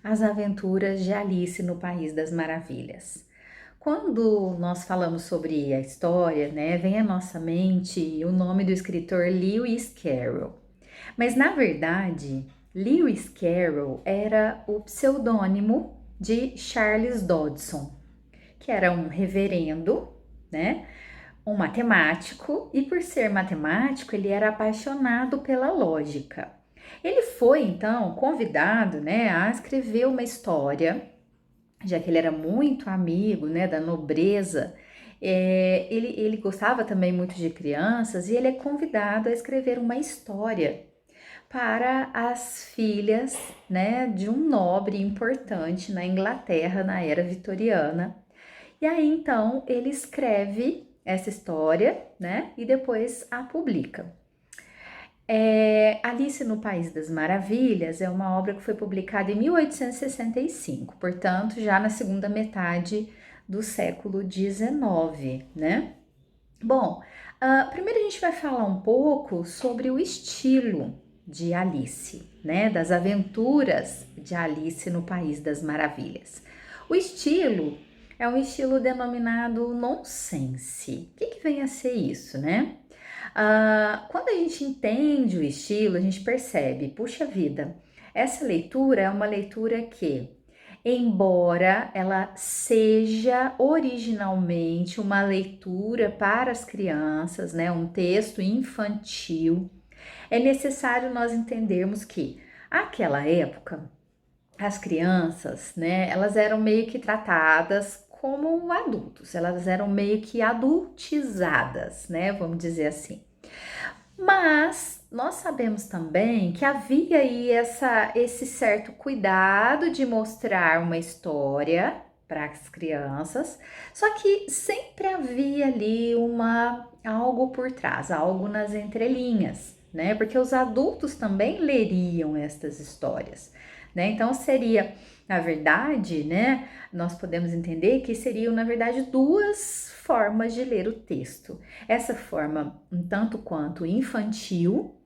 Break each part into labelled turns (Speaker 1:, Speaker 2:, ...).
Speaker 1: As Aventuras de Alice no País das Maravilhas. Quando nós falamos sobre a história, né, vem à nossa mente o nome do escritor Lewis Carroll. Mas na verdade, Lewis Carroll era o pseudônimo de Charles Dodson, que era um reverendo, né, um matemático, e por ser matemático, ele era apaixonado pela lógica. Ele foi então convidado, né, a escrever uma história, já que ele era muito amigo, né, da nobreza. Ele gostava também muito de crianças e ele é convidado a escrever uma história para as filhas, né, de um nobre importante na Inglaterra na era vitoriana. E aí então ele escreve essa história, né, e depois a publica. Alice no País das Maravilhas é uma obra que foi publicada em 1865, portanto, já na segunda metade do século XIX, né? Bom, primeiro a gente vai falar um pouco sobre o estilo de Alice, né? Das aventuras de Alice no País das Maravilhas. O estilo é um estilo denominado nonsense. O que vem a ser isso, né? Quando a gente entende o estilo, a gente percebe, puxa vida, essa leitura é uma leitura que, embora ela seja originalmente uma leitura para as crianças, né, um texto infantil, é necessário nós entendermos que, aquela época, as crianças, né, elas eram meio que tratadas como adultos, elas eram meio que adultizadas, né, vamos dizer assim. Mas nós sabemos também que havia aí esse certo cuidado de mostrar uma história para as crianças, só que sempre havia ali algo por trás, algo nas entrelinhas, né? Porque os adultos também leriam estas histórias, né? Então seria, na verdade, né? Nós podemos entender que seriam, na verdade, duas formas de ler o texto. Essa forma um tanto quanto infantil,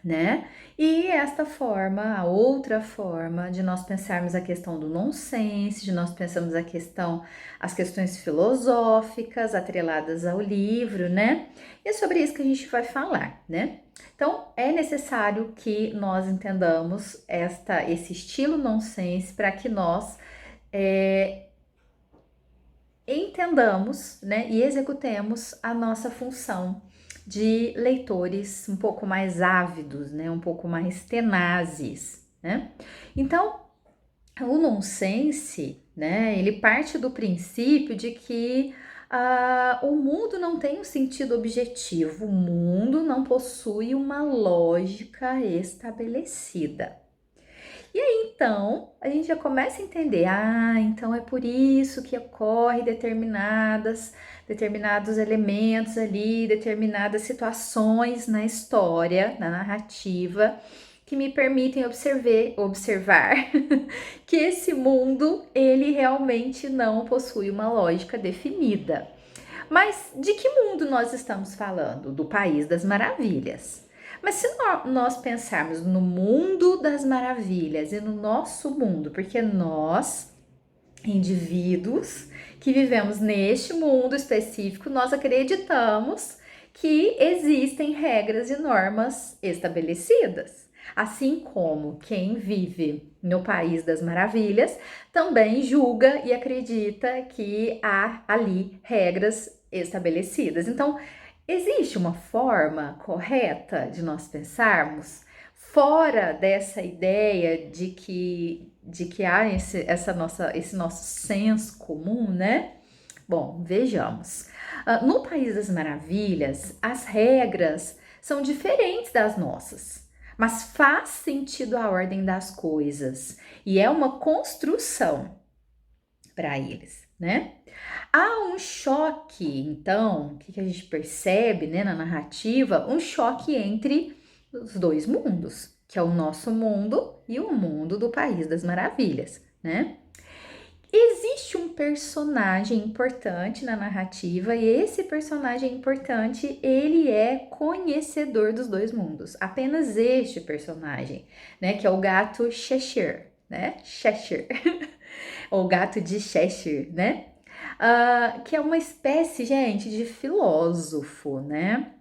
Speaker 1: né? E esta forma, a outra forma de nós pensarmos a questão do nonsense, de nós pensarmos as questões filosóficas atreladas ao livro, né? E é sobre isso que a gente vai falar, né? Então, é necessário que nós entendamos esse estilo nonsense para que nós entendamos, né, e executemos a nossa função de leitores um pouco mais ávidos, né, um pouco mais tenazes, né? Então, o nonsense, né, ele parte do princípio de que o mundo não tem um sentido objetivo, o mundo não possui uma lógica estabelecida. E aí, então, a gente já começa a entender, então é por isso que ocorre determinados elementos ali, determinadas situações na história, na narrativa, que me permitem observar que esse mundo, ele realmente não possui uma lógica definida. Mas de que mundo nós estamos falando? Do País das Maravilhas. Mas se nós pensarmos no mundo das maravilhas e no nosso mundo, porque nós, indivíduos que vivemos neste mundo específico, nós acreditamos que existem regras e normas estabelecidas. Assim como quem vive no País das Maravilhas também julga e acredita que há ali regras estabelecidas. Então, existe uma forma correta de nós pensarmos fora dessa ideia de que há esse nosso senso comum, né? Bom, vejamos. No País das Maravilhas, as regras são diferentes das nossas, mas faz sentido a ordem das coisas e é uma construção para eles, né? Há um choque, então, o que a gente percebe, né, na narrativa, um choque entre os dois mundos, que é o nosso mundo e o mundo do País das Maravilhas, né? Existe um personagem importante na narrativa e esse personagem importante, ele é conhecedor dos dois mundos. Apenas este personagem, né, que é o gato Cheshire, né? Cheshire, ou gato de Cheshire, né? Que é uma espécie, gente, de filósofo, né?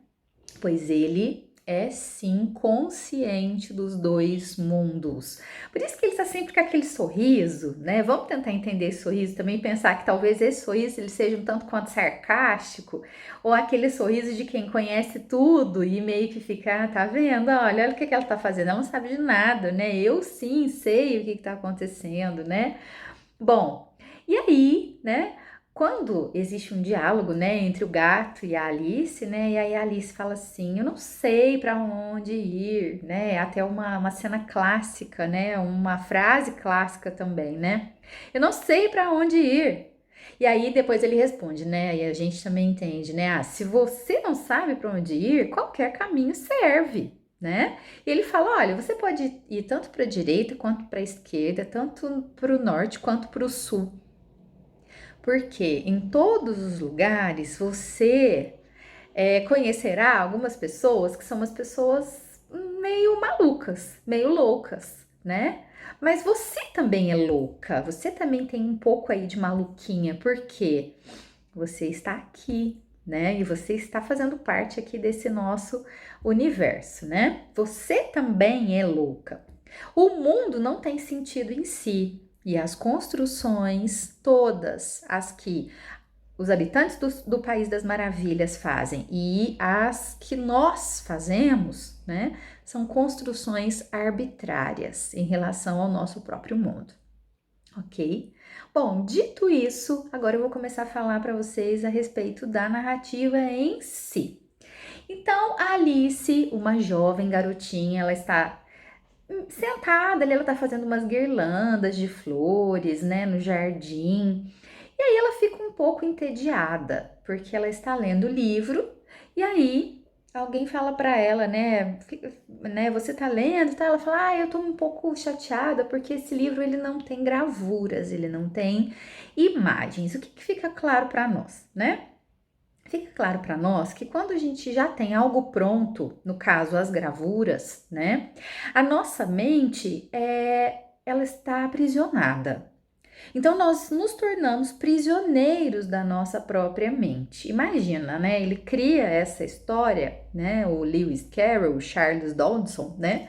Speaker 1: Pois ele é sim consciente dos dois mundos. Por isso que ele está sempre com aquele sorriso, né? Vamos tentar entender esse sorriso também, pensar que talvez esse sorriso ele seja um tanto quanto sarcástico, ou aquele sorriso de quem conhece tudo e meio que fica, tá vendo? Olha o que ela tá fazendo, ela não sabe de nada, né? Eu sim sei o que tá acontecendo, né? Bom, e aí, né? Quando existe um diálogo, né, entre o gato e a Alice, né, e aí a Alice fala assim, eu não sei para onde ir, né, até uma cena clássica, né, uma frase clássica também, né, eu não sei para onde ir. E aí depois ele responde, né, e a gente também entende, né, se você não sabe para onde ir, qualquer caminho serve, né? E ele fala, olha, você pode ir tanto para a direita quanto para a esquerda, tanto para o norte quanto para o sul. Porque em todos os lugares você conhecerá algumas pessoas que são umas pessoas meio malucas, meio loucas, né? Mas você também é louca, você também tem um pouco aí de maluquinha, porque você está aqui, né? E você está fazendo parte aqui desse nosso universo, né? Você também é louca. O mundo não tem sentido em si. E as construções, todas as que os habitantes do País das Maravilhas fazem e as que nós fazemos, né, são construções arbitrárias em relação ao nosso próprio mundo, ok? Bom, dito isso, agora eu vou começar a falar para vocês a respeito da narrativa em si. Então, a Alice, uma jovem garotinha, ela está sentada ali, ela está fazendo umas guirlandas de flores, né, no jardim. E aí ela fica um pouco entediada, porque ela está lendo o livro e aí alguém fala para ela, né, você tá lendo, tá? Ela fala: "Ah, eu tô um pouco chateada porque esse livro ele não tem gravuras, ele não tem imagens". O que que fica claro para nós, né? Fica claro para nós que quando a gente já tem algo pronto, no caso as gravuras, né? A nossa mente ela está aprisionada. Então nós nos tornamos prisioneiros da nossa própria mente. Imagina, né? Ele cria essa história, né? O Lewis Carroll, o Charles Dodson, né?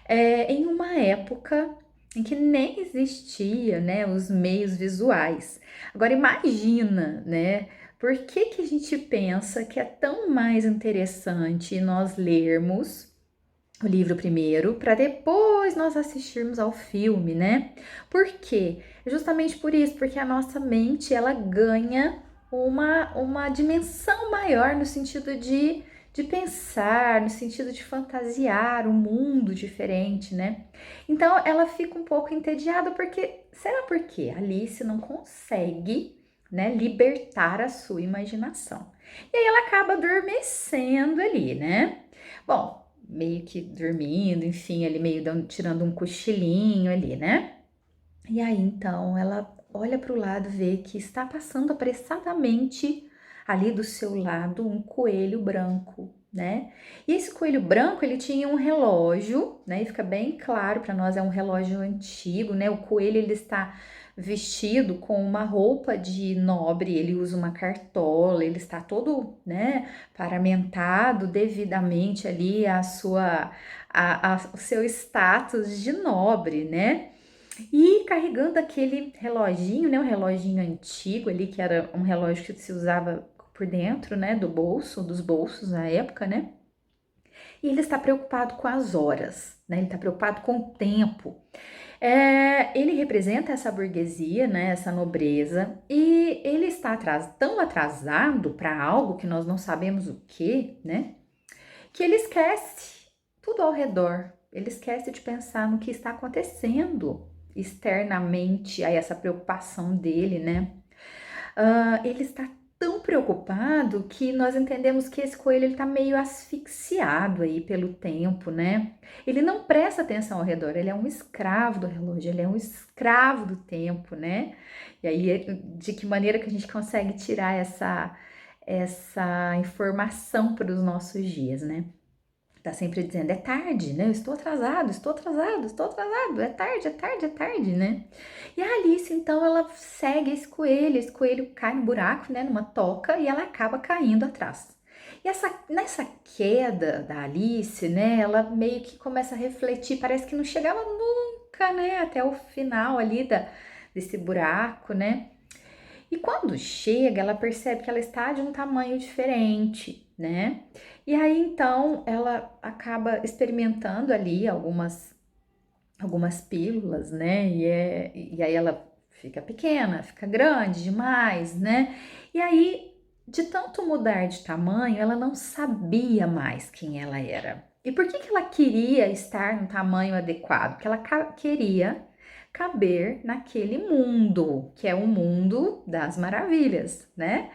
Speaker 1: Em uma época em que nem existia, né? Os meios visuais. Agora imagina, né? Por que que a gente pensa que é tão mais interessante nós lermos o livro primeiro, para depois nós assistirmos ao filme, né? Por quê? Justamente por isso, porque a nossa mente ela ganha uma dimensão maior no sentido de pensar, no sentido de fantasiar um mundo diferente, né? Então ela fica um pouco entediada porque será porque Alice não consegue, né, libertar a sua imaginação. E aí ela acaba adormecendo ali, né? Bom, meio que dormindo, enfim, ali meio tirando um cochilinho ali, né? E aí então ela olha para o lado, vê que está passando apressadamente ali do seu lado um coelho branco, né? E esse coelho branco, ele tinha um relógio, né? E fica bem claro para nós, é um relógio antigo, né? O coelho ele está vestido com uma roupa de nobre, ele usa uma cartola, ele está todo, né, paramentado devidamente ali o seu status de nobre, né? E carregando aquele reloginho, né? Um reloginho antigo ali, que era um relógio que se usava por dentro, né? Dos bolsos na época, né? E ele está preocupado com as horas, né? Ele está preocupado com o tempo. Ele representa essa burguesia, né? Essa nobreza. E ele está tão atrasado para algo que nós não sabemos o que, né? Que ele esquece tudo ao redor. Ele esquece de pensar no que está acontecendo externamente a essa preocupação dele, né? Ele está tão preocupado que nós entendemos que esse coelho ele está meio asfixiado aí pelo tempo, né? Ele não presta atenção ao redor, ele é um escravo do relógio, ele é um escravo do tempo, né? E aí, de que maneira que a gente consegue tirar essa informação para os nossos dias, né? Tá sempre dizendo, é tarde, né? Eu estou atrasado, estou atrasado, estou atrasado, é tarde, é tarde, é tarde, né? E a Alice, então, ela segue esse coelho cai no buraco, né? Numa toca e ela acaba caindo atrás. E nessa queda da Alice, né? Ela meio que começa a refletir, parece que não chegava nunca, né? Até o final ali desse buraco, né? E quando chega, ela percebe que ela está de um tamanho diferente, né? E aí então ela acaba experimentando ali algumas pílulas, né? E aí ela fica pequena, fica grande demais, né? E aí, de tanto mudar de tamanho, ela não sabia mais quem ela era. E por que ela queria estar no tamanho adequado? Porque ela queria caber naquele mundo, que é o mundo das maravilhas, né?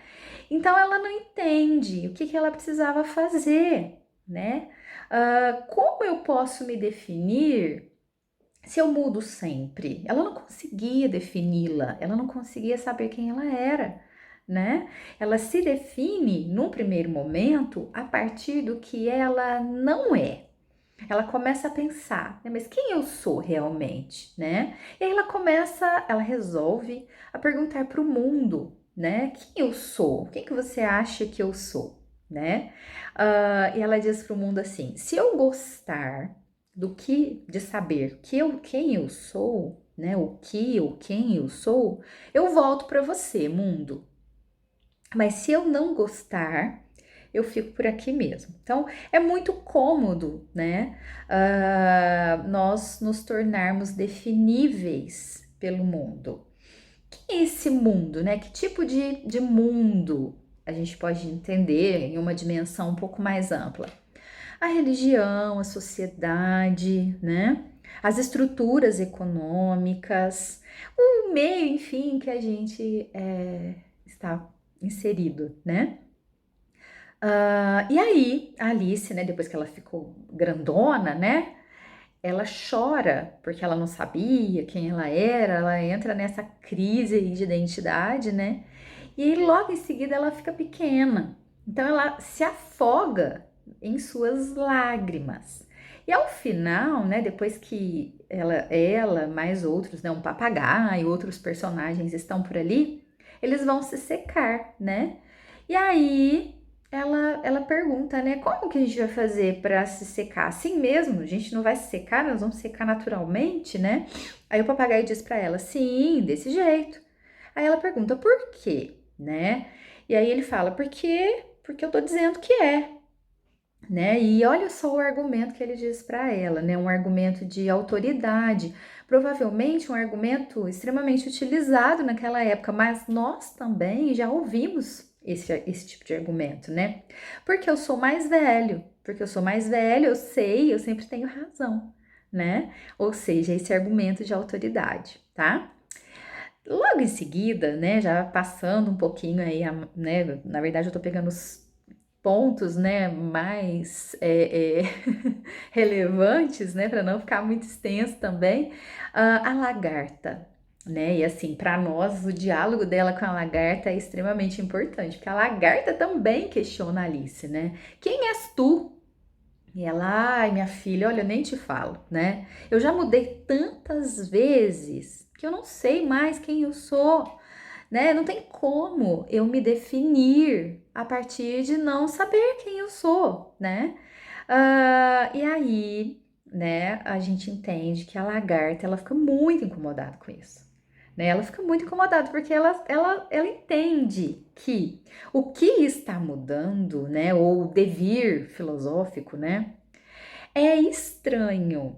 Speaker 1: Então ela não entende o que ela precisava fazer, né? Como eu posso me definir se eu mudo sempre? Ela não conseguia defini-la, ela não conseguia saber quem ela era, né? Ela se define, num primeiro momento, a partir do que ela não é. Ela começa a pensar, né, mas quem eu sou realmente, né? E aí ela resolve a perguntar para o mundo, né? Quem eu sou? Quem que você acha que eu sou, né? E ela diz para o mundo assim: se eu gostar de saber quem eu sou, né? O que ou quem eu sou, eu volto para você, mundo. Mas se eu não gostar, eu fico por aqui mesmo. Então, é muito cômodo, né? Nós nos tornarmos definíveis pelo mundo. Que é esse mundo, né? Que tipo de mundo a gente pode entender em uma dimensão um pouco mais ampla? A religião, a sociedade, né? As estruturas econômicas, o meio, enfim, que a gente está inserido, né? E aí, a Alice, né, depois que ela ficou grandona, né, ela chora porque ela não sabia quem ela entra nessa crise aí de identidade, né, e aí logo em seguida ela fica pequena, então ela se afoga em suas lágrimas. E ao final, né, depois que ela mais outros, né, um papagaio, outros personagens estão por ali, eles vão se secar, né, e aí ela pergunta, né? Como que a gente vai fazer para se secar? Assim mesmo? A gente não vai se secar, nós vamos secar naturalmente, né? Aí o papagaio diz para ela: sim, desse jeito. Aí ela pergunta: por quê, né? E aí ele fala: porque eu tô dizendo que é, né? E olha só o argumento que ele diz para ela, né? Um argumento de autoridade, provavelmente um argumento extremamente utilizado naquela época, mas nós também já ouvimos esse tipo de argumento, né? Porque eu sou mais velho, porque eu sou mais velho, eu sei, eu sempre tenho razão, né? Ou seja, esse argumento de autoridade, tá? Logo em seguida, né, já passando um pouquinho aí, né, na verdade eu tô pegando os pontos, né, mais relevantes, né, para não ficar muito extenso também, a lagarta, né, e assim, para nós o diálogo dela com a lagarta é extremamente importante, porque a lagarta também questiona a Alice, né, quem és tu? E ela, ai, minha filha, olha, eu nem te falo, né, eu já mudei tantas vezes que eu não sei mais quem eu sou, né? Não tem como eu me definir a partir de não saber quem eu sou, né? E aí, né, a gente entende que a lagarta, ela fica muito incomodada com isso, né? Ela fica muito incomodada porque ela entende que o que está mudando, né, ou o devir filosófico, né, é estranho.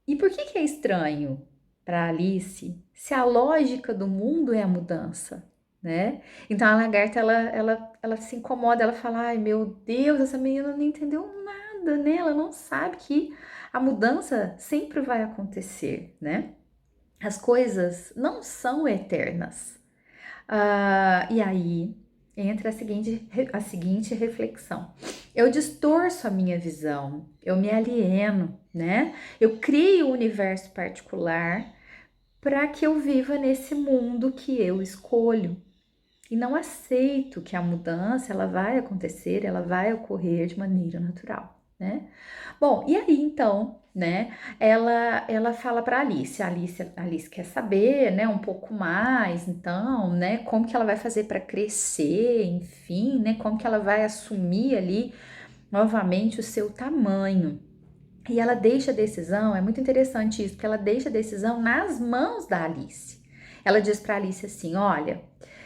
Speaker 1: E por que é estranho para Alice se a lógica do mundo é a mudança, né? Então a lagarta ela se incomoda, ela fala: ai meu Deus, essa menina não entendeu nada, né? Ela não sabe que a mudança sempre vai acontecer, né? As coisas não são eternas. E aí entra a seguinte reflexão. Eu distorço a minha visão, eu me alieno, né? Eu crio um universo particular para que eu viva nesse mundo que eu escolho. E não aceito que a mudança ela vai acontecer, ela vai ocorrer de maneira natural, né? Bom, e aí então, né, ela fala para Alice quer saber, né, um pouco mais, então, né, como que ela vai fazer para crescer, enfim, né, como que ela vai assumir ali novamente o seu tamanho. E ela deixa a decisão, é muito interessante isso, porque ela deixa a decisão nas mãos da Alice. Ela diz para Alice assim: olha,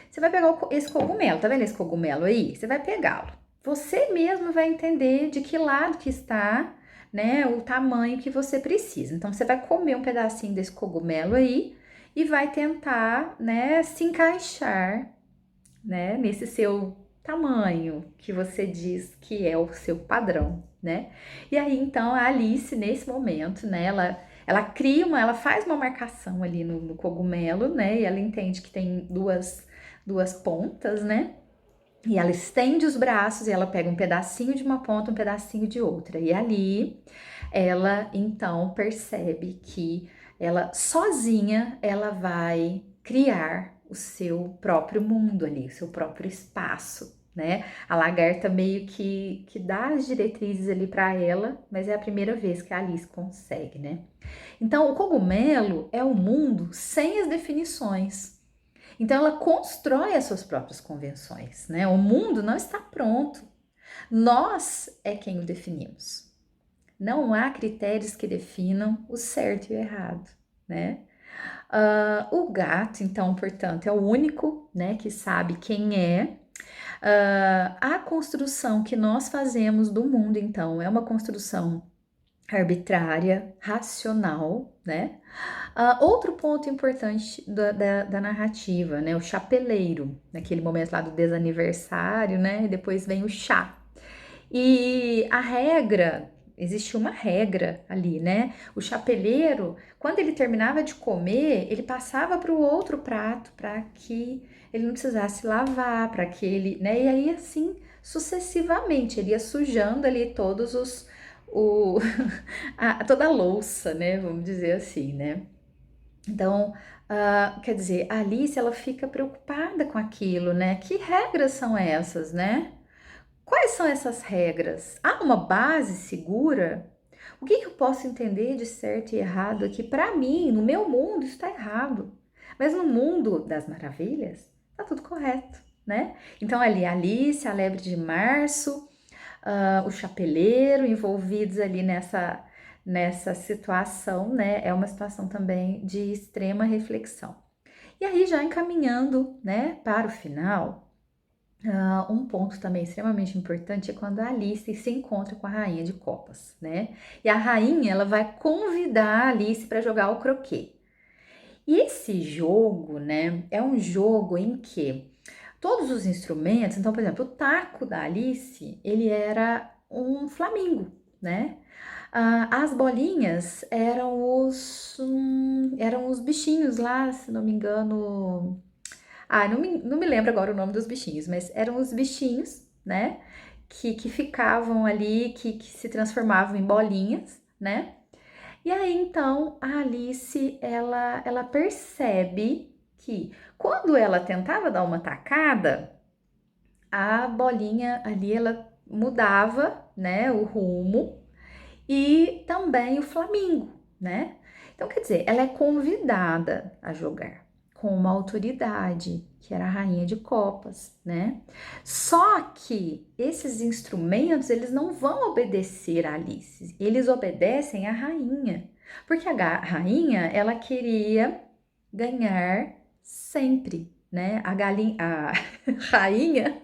Speaker 1: você vai pegar esse cogumelo, tá vendo esse cogumelo aí? Você vai pegá-lo. Você mesmo vai entender de que lado que está, né, o tamanho que você precisa. Então você vai comer um pedacinho desse cogumelo aí e vai tentar, né, se encaixar, né, nesse seu tamanho que você diz que é o seu padrão, né? E aí então a Alice nesse momento, né, ela faz uma marcação ali no cogumelo, né? E ela entende que tem duas pontas, né? E ela estende os braços e ela pega um pedacinho de uma ponta, um pedacinho de outra. E ali ela então percebe que ela sozinha ela vai criar o seu próprio mundo ali, o seu próprio espaço, né? A lagarta meio que dá as diretrizes ali para ela, mas é a primeira vez que a Alice consegue, né? Então, o cogumelo é um mundo sem as definições. Então, ela constrói as suas próprias convenções, né? O mundo não está pronto. Nós é quem o definimos. Não há critérios que definam o certo e o errado, né? O gato, então, portanto, é o único, né, que sabe quem é. A construção que nós fazemos do mundo, então, é uma construção arbitrária, racional, né? Outro ponto importante da narrativa, né? O chapeleiro, naquele momento lá do desaniversário, né? E depois vem o chá. E a regra, existia uma regra ali, né? O chapeleiro, quando ele terminava de comer, ele passava para o outro prato para que ele não precisasse lavar, para que ele, né? E aí assim sucessivamente, ele ia sujando ali todos toda a louça, né? Vamos dizer assim, né? Então, quer dizer, a Alice ela fica preocupada com aquilo, né? Que regras são essas, né? Quais são essas regras? Há uma base segura? O que eu posso entender de certo e errado aqui? Para mim, no meu mundo, isso está errado. Mas no mundo das maravilhas, tá tudo correto, né? Então, ali, a Alice, a Lebre de Março, o chapeleiro envolvidos ali nessa situação, né? É uma situação também de extrema reflexão. E aí, já encaminhando, né, para o final, um ponto também extremamente importante é quando a Alice se encontra com a Rainha de Copas, né? E a rainha, ela vai convidar a Alice para jogar o croquet. E esse jogo, né, é um jogo em que todos os instrumentos, então, por exemplo, o taco da Alice, ele era um flamingo, né? As bolinhas eram os bichinhos lá, se não me engano. Não me lembro agora o nome dos bichinhos, mas eram os bichinhos, né? Que ficavam ali, que se transformavam em bolinhas, né? E aí então a Alice ela percebe que quando ela tentava dar uma tacada, a bolinha ali ela mudava, né, o rumo e também o flamingo, né? Então quer dizer, ela é convidada a jogar com uma autoridade, que era a rainha de copas, né? Só que esses instrumentos, eles não vão obedecer a Alice, eles obedecem à rainha, porque a rainha, ela queria ganhar sempre, né? A rainha,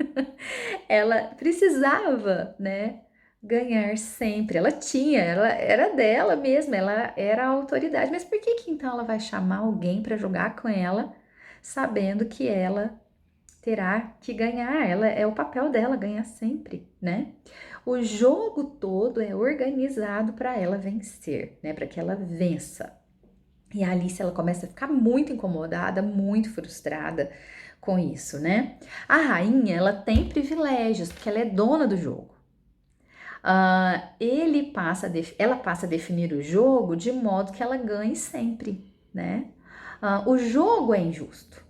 Speaker 1: ela precisava, né, ganhar sempre. Ela era dela mesma, ela era a autoridade. Mas por que então ela vai chamar alguém para jogar com ela, sabendo que ela terá que ganhar? Ela é o papel dela ganhar sempre, né? O jogo todo é organizado para ela vencer, né? Para que ela vença. E a Alice ela começa a ficar muito incomodada, muito frustrada com isso, né? A rainha ela tem privilégios porque ela é dona do jogo. Ela passa a definir o jogo de modo que ela ganhe sempre, né? O jogo é injusto.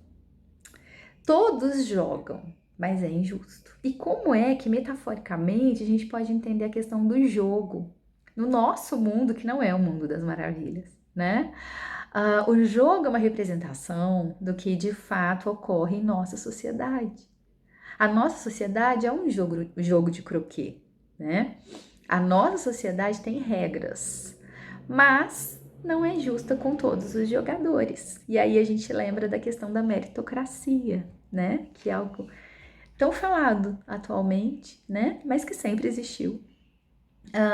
Speaker 1: Todos jogam, mas é injusto. E como é que, metaforicamente, a gente pode entender a questão do jogo no nosso mundo, que não é o mundo das maravilhas, né? O jogo é uma representação do que de fato ocorre em nossa sociedade. A nossa sociedade é um jogo de croquet, né? A nossa sociedade tem regras, mas não é justa com todos os jogadores. E aí a gente lembra da questão da meritocracia, né? Que é algo tão falado atualmente, né? Mas que sempre existiu.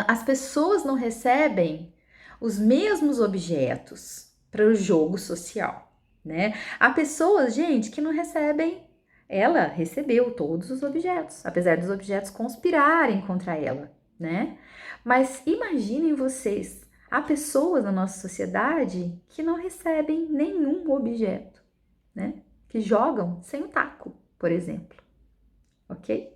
Speaker 1: As pessoas não recebem os mesmos objetos para o jogo social, né? Há pessoas, gente, que não recebem. Ela recebeu todos os objetos, apesar dos objetos conspirarem contra ela, né? Mas imaginem vocês, há pessoas na nossa sociedade que não recebem nenhum objeto, né? Que jogam sem o taco, por exemplo, ok?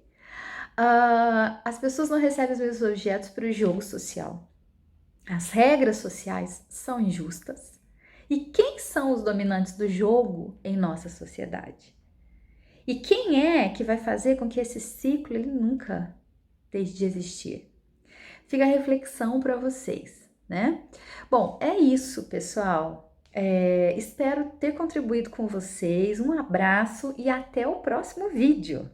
Speaker 1: As pessoas não recebem os mesmos objetos para o jogo social. As regras sociais são injustas. E quem são os dominantes do jogo em nossa sociedade? E quem é que vai fazer com que esse ciclo ele nunca deixe de existir? Fica a reflexão para vocês, né? Bom, é isso, pessoal. Espero ter contribuído com vocês. Um abraço e até o próximo vídeo.